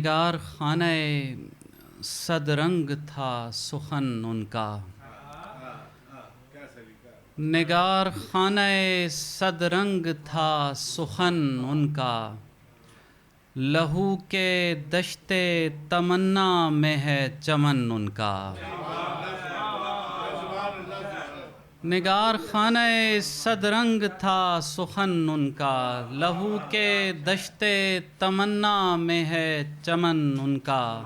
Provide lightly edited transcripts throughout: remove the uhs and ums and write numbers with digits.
نگار خانہ صد رنگ تھا سخن ان کا، نگار خانہ صد رنگ تھا سخن ان کا، لہو کے دشت تمنا میں ہے چمن ان کا۔ نگار خانہ صد رنگ تھا سخن ان کا، لہو کے دشت تمنا میں ہے چمن ان کا۔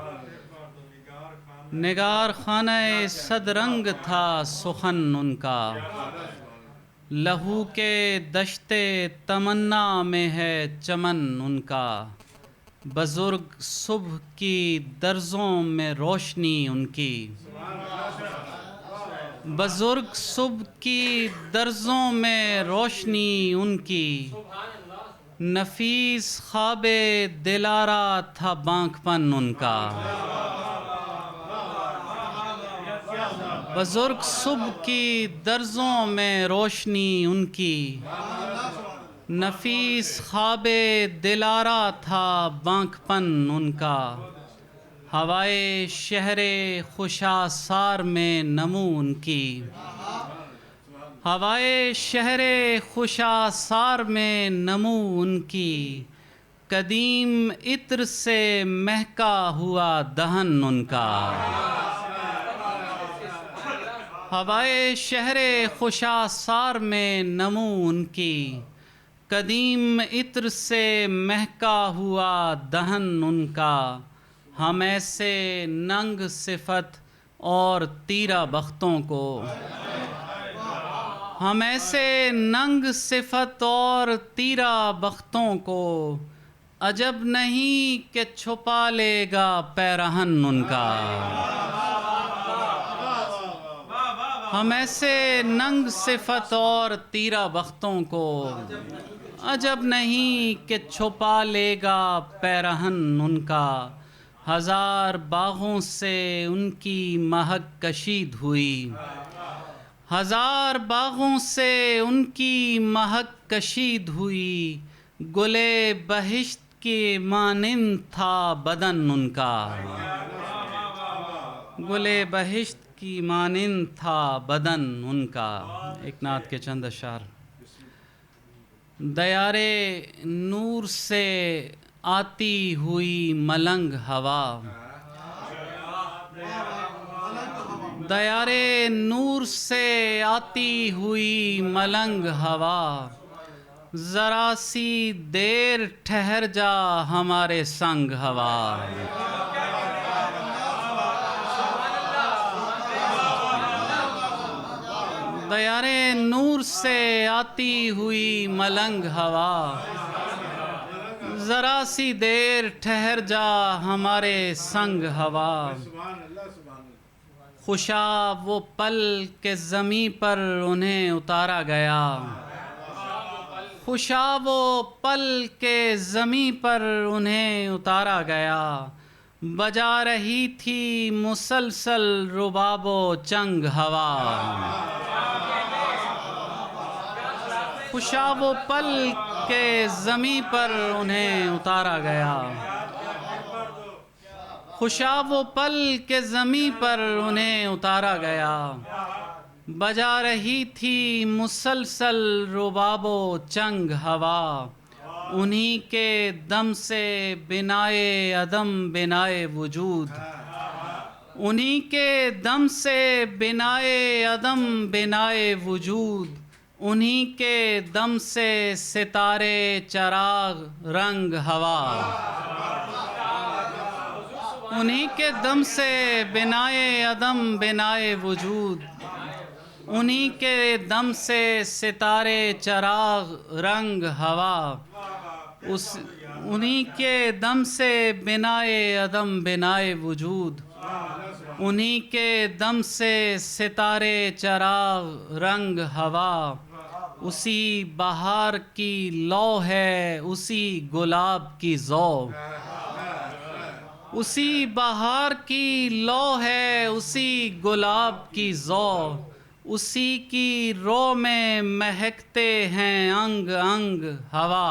نگار خانہ صد رنگ تھا سخن ان کا، لہو کے دشت تمنا میں ہے چمن ان کا۔ بزرگ صبح کی درزوں میں روشنی ان کی، بزرگ صبح کی درزوں میں روشنی ان کی، نفیس خواب دلارا تھا بانک پن ان کا۔ بزرگ صبح کی درزوں میں روشنی ان کی، نفیس خواب دلارا تھا بانک پن ان کا۔ ہوائے شہر خوشاسار میں نمو ان کی، ہوائے شہر خوشاسار میں نمو ان کی، قدیم عطر سے مہکا ہوا دہن ان کا۔ ہوائے شہر خوشاسار میں نمو ان کی، قدیم عطر سے مہکا ہوا دہن ان کا۔ ہم ایسے ننگ صفت اور تیرہ بختوں کو، ہم ایسے ننگ صفت اور تیرہ بختوں کو، عجب نہیں کہ چھپا لے گا پیرہن ان کا۔ ہم ایسے ننگ صفت اور تیرہ بختوں کو، عجب نہیں کہ چھپا لے گا پیرہن ان کا۔ ہزار باغوں سے ان کی مہک کشید ہوئی، ہزار باغوں سے ان کی مہک کشید ہوئی، گل بہشت کے مانند تھا بدن ان کا۔ گل بہشت کی مانند تھا بدن ان کا۔ ایک نعت کے چند اشعار۔ دیار نور سے آتی ہوئی ملنگ ہوا، دیار نور سے آتی ہوئی ملنگ ہوا، ذرا سی دیر ٹھہر جا ہمارے سنگ ہوا۔ دیار نور سے آتی ہوئی ملنگ ہوا، ذرا سی دیر ٹھہر جا ہمارے سنگ ہوا۔ خوشا وہ پل کہ زمیں پر انہیں اتارا گیا، خوشا وہ پل کہ زمیں پر انہیں اتارا گیا، بجا رہی تھی مسلسل رباب و چنگ ہوا۔ خوشا وہ پل کہ زمیں پر انہیں اتارا گیا، خوشا وہ پل کہ زمیں پر انہیں اتارا گیا، بجا رہی تھی مسلسل رباب و چنگ ہوا۔ انہی کے دم سے بنائے عدم بنائے وجود، انہی کے دم سے بنائے عدم بنائے وجود، انہی کے دم سے ستارے چراغ رنگ ہوا۔ انہی کے دم سے بنائے عدم بنائے وجود، انہی کے دم سے ستارے چراغ رنگ ہوا، انہی کے دم سے بنائے عدم بنائے وجود، انہی کے دم سے ستارے چراغ رنگ ہوا۔ اسی بہار کی لو ہے اسی گلاب کی ذو، اسی بہار کی لو ہے اسی گلاب کی ذو، اسی کی رو میں مہکتے ہیں انگ انگ ہوا،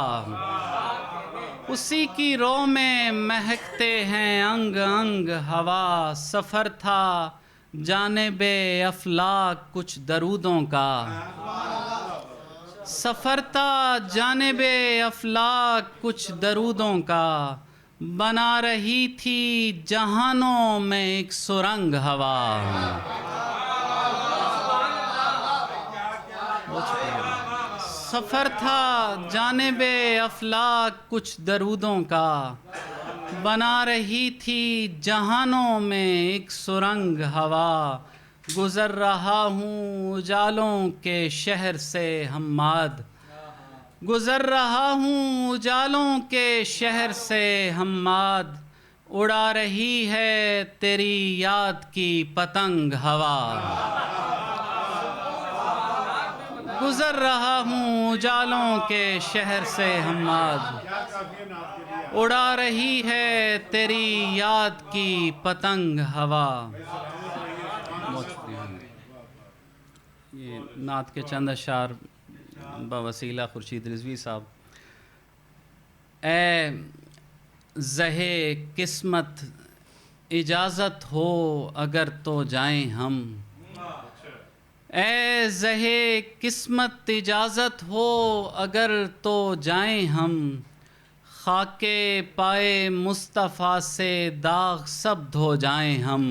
اسی کی رو میں مہکتے ہیں انگ انگ ہوا، سفر تھا جانب افلاک کچھ درودوں کا، سفر تھا جانب افلاک کچھ درودوں کا، بنا رہی تھی جہانوں میں ایک سرنگ ہوا۔ سفر تھا جانب افلاک کچھ درودوں کا، بنا رہی تھی جہانوں میں ایک سرنگ ہوا، گزر رہا ہوں اجالوں کے شہر سے حماد، گزر رہا ہوں اجالوں کے شہر سے حماد، اڑا رہی ہے تیری یاد کی پتنگ ہوا، گزر رہا ہوں اجالوں کے شہر سے حماد، اڑا رہی ہے تیری یاد کی پتنگ ہوا۔ یہ نعت کے چند اشعار بوسیلہ خورشید رضوی صاحب۔ اے زہے قسمت اجازت ہو اگر تو جائیں ہم، اے زہے قسمت اجازت ہو اگر تو جائیں ہم، خاک پائے مصطفیٰ سے داغ سب دھو جائیں ہم،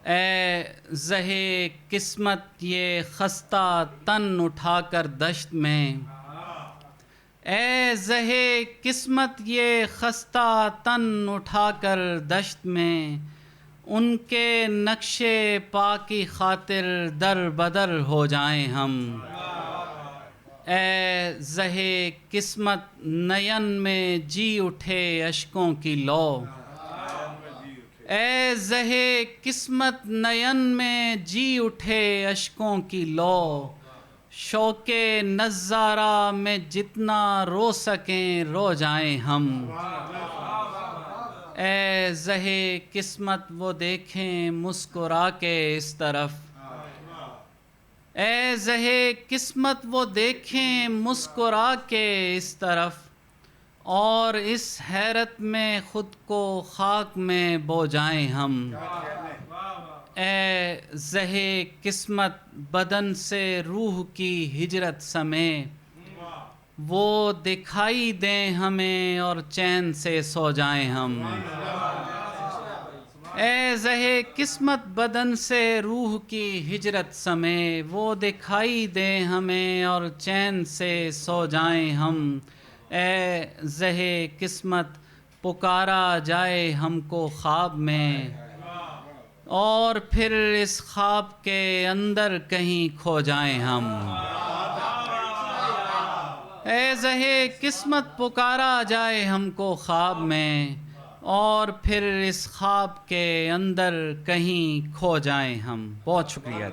اے زہے قسمت یہ خستہ تن اٹھا کر دشت میں، اے زہے قسمت یہ خستہ تن اٹھا کر دشت میں، ان کے نقش پا کی خاطر در بدر ہو جائیں ہم، اے زہے قسمت نین میں جی اٹھے اشکوں کی لو، اے زہے قسمت نین میں جی اٹھے اشکوں کی لو، شوق نظارہ میں جتنا رو سکیں رو جائیں ہم، اے زہے قسمت وہ دیکھیں مسکرا کے اس طرف، اے زہے قسمت وہ دیکھیں مسکرا کے اس طرف، اور اس حیرت میں خود کو خاک میں بو جائیں ہم، اے زہے قسمت بدن سے روح کی ہجرت سمے، وہ دکھائی دیں ہمیں اور چین سے سو جائیں ہم، اے زہے قسمت بدن سے روح کی ہجرت سمے، وہ دکھائی دیں ہمیں اور چین سے سو جائیں ہم، اے زہے قسمت پکارا جائے ہم کو خواب میں، اور پھر اس خواب کے اندر کہیں کھو جائیں ہم، اے زہے قسمت پکارا جائے ہم کو خواب میں، اور پھر اس خواب کے اندر کہیں کھو جائیں ہم۔ بہت شکریہ۔